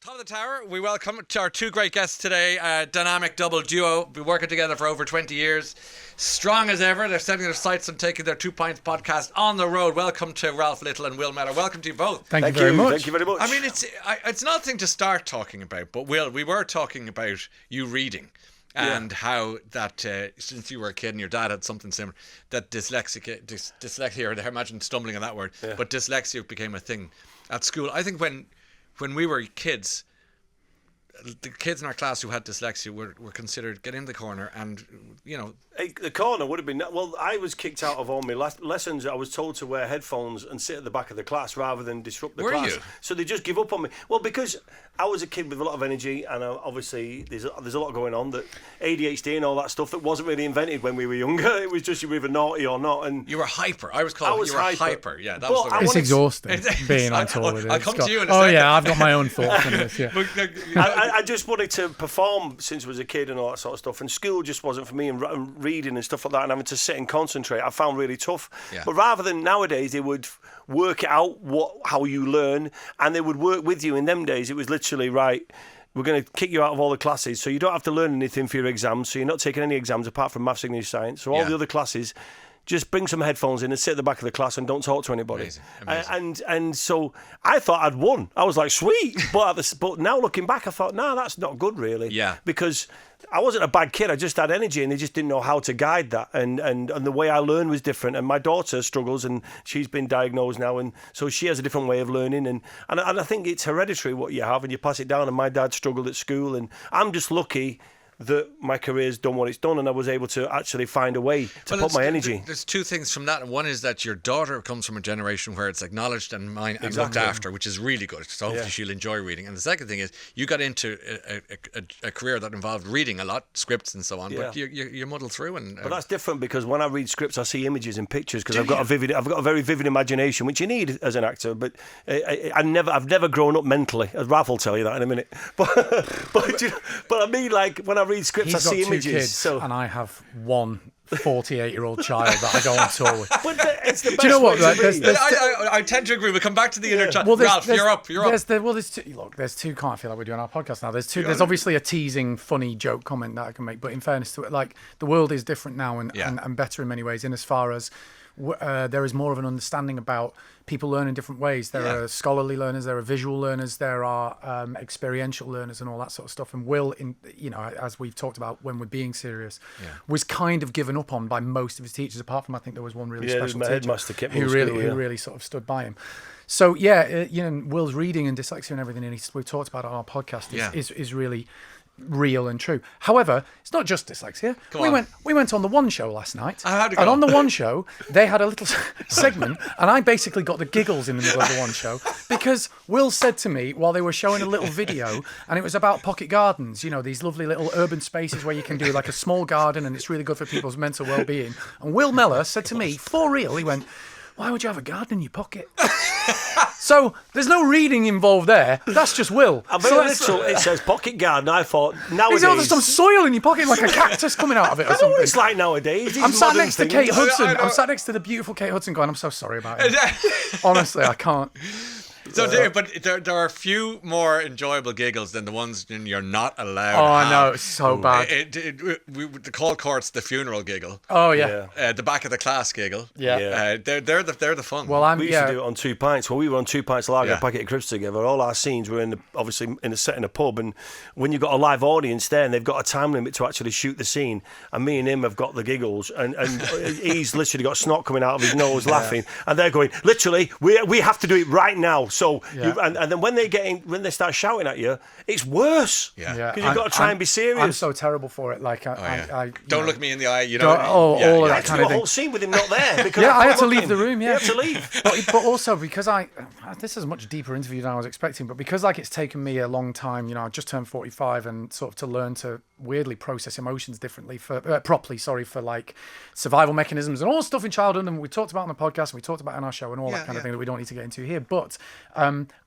Top of the tower, we welcome to our two great guests today, dynamic double duo. Been working together for over 20 years. Strong as ever. They're setting their sights on taking their 2 Pints podcast on the road. Welcome to Ralf Little and Will Mellor. Welcome to you both. Thank you very much. Thank you very much. I mean, it's nothing to start talking about, but Will, we were talking about you reading and how that since you were a kid and your dad had something similar, that dyslexia, or I imagine stumbling on that word, but dyslexia became a thing at school. I think when we were kids, the kids in our class who had dyslexia were considered get in the corner, and the corner would have been, well, I was kicked out of all my lessons. I was told to wear headphones and sit at the back of the class rather than disrupt the class. You? So they just give up on me. Well, because I was a kid with a lot of energy, and obviously there's a lot going on, that ADHD and all that stuff that wasn't really invented when we were younger. It was just you were either naughty or not. And you were hyper. I was hyper. Yeah, that was the word. It's exhausting being on tour with it. I'll come to you in a second. Oh yeah, I've got my own thoughts on this. Yeah. I just wanted to perform since I was a kid and all that sort of stuff, and school just wasn't for me, and reading and stuff like that, and having to sit and concentrate, I found really tough. Yeah. But rather than nowadays, they would work it out how you learn, and they would work with you. In them days, it was literally, right, we're going to kick you out of all the classes, so you don't have to learn anything for your exams, so you're not taking any exams apart from maths, English, science. So all the other classes, just bring some headphones in and sit at the back of the class and don't talk to anybody. Amazing. And so I thought I'd won. I was like, sweet. But now looking back, I thought, no, that's not good, really. Yeah. Because I wasn't a bad kid. I just had energy, and they just didn't know how to guide that. And the way I learned was different. And my daughter struggles, and she's been diagnosed now, and so she has a different way of learning. And I think it's hereditary what you have, and you pass it down. And my dad struggled at school, and I'm just lucky that my career's done what it's done, and I was able to actually find a way to put my energy. There's two things from that. One is that your daughter comes from a generation where it's acknowledged and looked after, which is really good. So hopefully she'll enjoy reading. And the second thing is you got into a career that involved reading a lot, scripts and so on. But you muddle through. But that's different, because when I read scripts, I see images and pictures, because I've got a very vivid imagination, which you need as an actor. But I've never grown up mentally. Ralf will tell you that in a minute. But I mean, like, when I read scripts, I see images. Kids, and I have one 48-year-old child that I go on tour with. But it's the best. Do you know what? I tend to agree. We'll come back to the inner child. Well, Ralf, you're up. There's two. Can't I feel like we're doing our podcast now? There's two. There's obviously a teasing, funny joke comment that I can make, but in fairness to it, like, the world is different now and better in many ways. In as far as there is more of an understanding about people learn in different ways. There are scholarly learners, there are visual learners, there are experiential learners, and all that sort of stuff. And Will, as we've talked about when we're being serious, was kind of given up on by most of his teachers, apart from, I think there was one really special teacher headmaster who really sort of stood by him. So Will's reading and dyslexia and everything, and we've talked about it on our podcast, is really real and true. However, it's not just dyslexia. We went on the One Show last night, and on the One Show they had a little segment, and I basically got the giggles in the middle of the One Show, because Will said to me while they were showing a little video, and it was about pocket gardens, these lovely little urban spaces where you can do like a small garden, and it's really good for people's mental well-being. And Will Mellor said to me, for real, he went, "Why would you have a garden in your pocket?" So there's no reading involved there. That's just Will. It says pocket garden. I thought nowadays there's some soil in your pocket, like a cactus coming out of it or something. It's like nowadays. I'm sat next to Kate Hudson. I'm sat next to the beautiful Kate Hudson going, I'm so sorry about it. Honestly, I can't. But there are few more enjoyable giggles than the ones you're not allowed. Oh, I know, it's so bad. The call court's the funeral giggle. Oh yeah. The back of the class giggle. Yeah. They're the fun. Well, we used to do it on 2 Pints. When we were on 2 Pints Lager, a packet of crisps together, all our scenes were obviously in a set in a pub, and when you've got a live audience there, and they've got a time limit to actually shoot the scene, and me and him have got the giggles, and he's literally got snot coming out of his nose laughing, and they're going, literally, we have to do it right now. So, and then when they start shouting at you, it's worse. Because you've got to try and be serious. I'm so terrible for it. Like, I don't look me in the eye. All of that kind of thing. The whole scene with him not there. Because I had to leave the room. Yeah, you had to leave. But also because this is a much deeper interview than I was expecting. But because it's taken me a long time. I just turned 45, and sort of to learn to weirdly process emotions differently properly. For like survival mechanisms and all stuff in childhood, and we talked about on the podcast, and we talked about in our show, and all that kind of thing that we don't need to get into here. But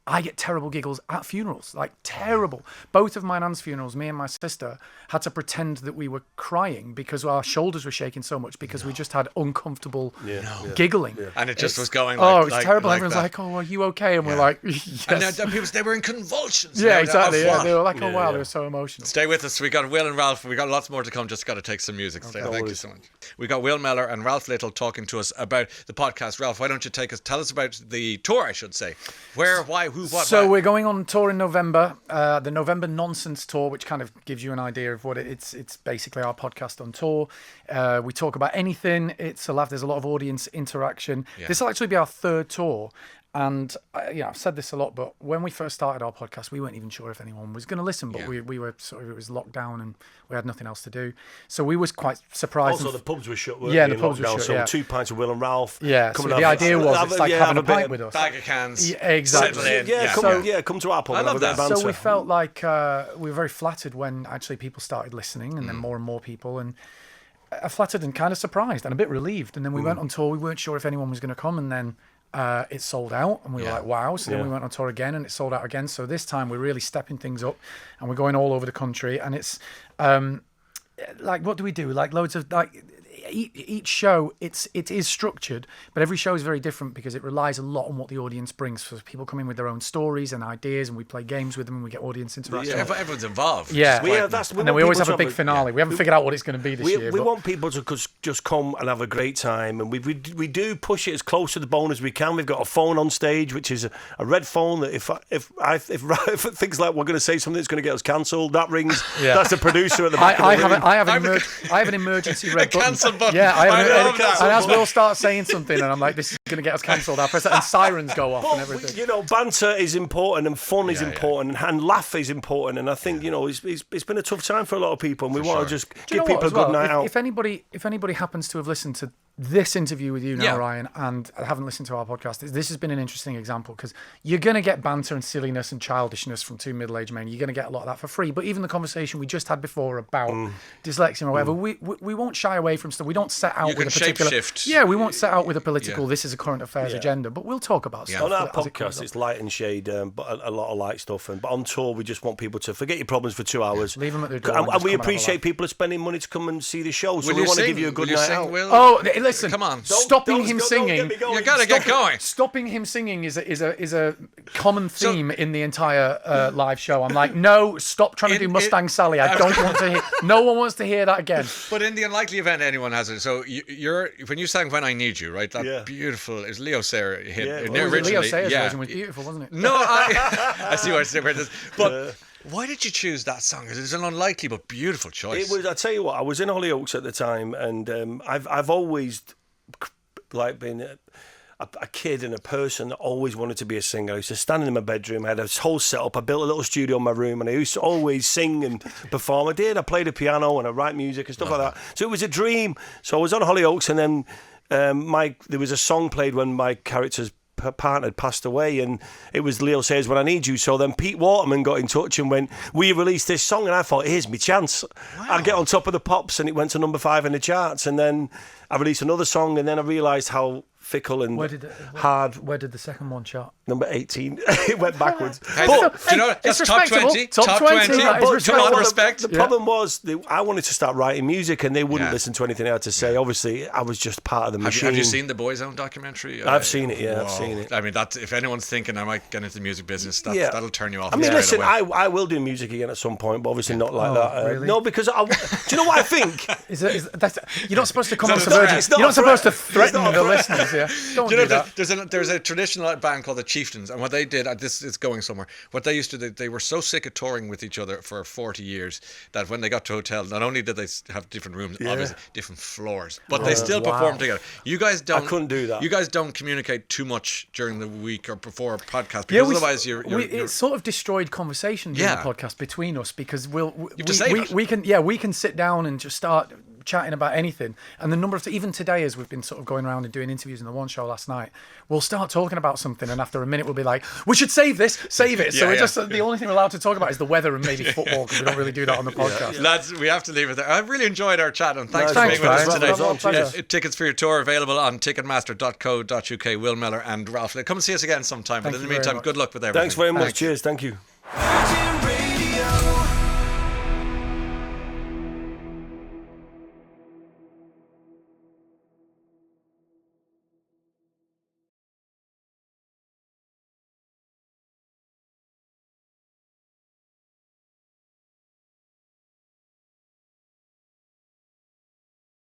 I get terrible giggles at funerals, like terrible. Both of my nan's funerals, me and my sister had to pretend that we were crying because our shoulders were shaking so much because we just had uncomfortable giggling. Yeah. And it just was going it was terrible. Everyone's like, oh, are you okay? And we're like, yes. And people, they were in convulsions. Yeah, exactly. Yeah. They were like, oh, wow, they were so emotional. Stay with us. We got Will and Ralph. We got lots more to come. Just got to take some music. Okay. Thank you so much. We got Will Mellor and Ralph Little talking to us about the podcast. Ralph, why don't you tell us about the tour, I should say. Where, why, who, what, So why? we're going on tour in November, the November Nonsense Tour, which kind of gives you an idea of what it's basically our podcast on tour. We talk about anything. It's a laugh. There's a lot of audience interaction. Yeah. This will actually be our third tour. And I've said this a lot, but when we first started our podcast, we weren't even sure if anyone was going to listen. But we were sort of, it was locked down and we had nothing else to do. So we was quite surprised. Also, the pubs were shut. The pubs were shut. So 2 pints of Will and Ralph. Yeah. So the idea was it's like having a pint with us. Bag of cans. Yeah, exactly. Come to our pub. I love that. So we felt like we were very flattered when actually people started listening, and then more and more people, and flattered and kind of surprised and a bit relieved. And then we went on tour. We weren't sure if anyone was going to come, and then it sold out, and we were like, wow. So then we went on tour again, and it sold out again. So this time we're really stepping things up, and we're going all over the country. And it's like, what do we do? Like loads of like each show, it is structured, but every show is very different because it relies a lot on what the audience brings. So people come in with their own stories and ideas, and we play games with them, and we get audience interaction. Yeah, everyone's involved. Yeah, and then we always have a big finale. We haven't figured out what it's going to be this year. We want people to just come and have a great time, and we do push it as close to the bone as we can. We've got a phone on stage, which is a red phone that if it thinks like we're going to say something that's going to get us cancelled, that rings. Yeah. That's the producer at the back. I have an emergency red button. Button. Yeah, I have and as Will starts saying something, and I'm like, this is going to get us cancelled. I press it, and sirens go off and everything. Banter is important, and fun is important, and laugh is important. And I think it's been a tough time for a lot of people, and we want to just give people a good night out. If anybody happens to have listened to this interview with you now, Ryan, and haven't listened to our podcast, this has been an interesting example because you're going to get banter and silliness and childishness from two middle-aged men. You're going to get a lot of that for free. But even the conversation we just had before about dyslexia or whatever, we won't shy away from stuff. We don't set out with a particular... Shape-shift. Yeah, we won't set out with a political, this is a current affairs agenda, but we'll talk about stuff. On our podcast, it's light and shade, but a lot of light stuff. But on tour, we just want people to forget your problems for 2 hours. Leave them at their door. And we appreciate people are spending money to come and see the show, so we want to give you a good night out. Oh, listen. Come on. Stopping him singing. You got to get going. Stopping him singing is a common theme in the entire live show. I'm like, no, stop trying to do Mustang Sally. I don't want to hear. No one wants to hear that again. But in the unlikely event anyone has it, so when you sang "When I Need You," right? That beautiful. It was Leo Sayer hit. Yeah, Leo Sayer's version was beautiful, wasn't it? No, I see where it is. But why did you choose that song? It was an unlikely but beautiful choice. It was. I tell you what, I was in Hollyoaks at the time, and I've always been a kid and a person that always wanted to be a singer. I used to stand in my bedroom. I had a whole setup. I built a little studio in my room, and I used to always sing and perform. I played the piano and I write music and stuff like that. So it was a dream. So I was on Hollyoaks, and then there was a song played when my character's partner had passed away, and it was Leo Sayers' "When I Need You." So then Pete Waterman got in touch and went, "We released this song," and I thought, here's my chance. Wow. I'd get on top of the pops, and it went to number 5 in the charts. And then I released another song, and then I realised how fickle and hard. Where did the second one chart? Number 18. It went backwards. Hey, but do you know that's top 20? Top 20. Respect. The problem was I wanted to start writing music, and they wouldn't listen to anything I had to say. Obviously, I was just part of the machine. Have you seen the Boys Own documentary? I've seen it. Yeah, I've seen it. I mean, if anyone's thinking I might get into the music business, that'll turn you off. I mean, listen, I will do music again at some point, but obviously not like that. Really? No, because do you know what I think? You're not supposed to come on to Virgin. You're not supposed to threaten the listeners. Yeah. Don't do that. There's a traditional band called the Chieftains, and what they did, this is going somewhere. What they used to do, they were so sick of touring with each other for 40 years that when they got to a hotel, not only did they have different rooms, obviously different floors, but they still performed together. You guys don't. I couldn't do that. You guys don't communicate too much during the week or before a podcast, because otherwise it sort of destroyed conversation during the podcast between us, because we can sit down and just start chatting about anything, and the number of even today, as we've been sort of going around and doing interviews in the One Show last night, we'll start talking about something, and after a minute we'll be like, we should save it. So we're just the only thing we're allowed to talk about is the weather and maybe football, because we don't really do that on the podcast. Lads, we have to leave it there. I've really enjoyed our chat, and thanks for being with us today. Tickets for your tour available on ticketmaster.co.uk. Will Mellor and Ralf, come and see us again sometime. But in the meantime, good luck with everything. Thanks very much. Cheers. Thank you.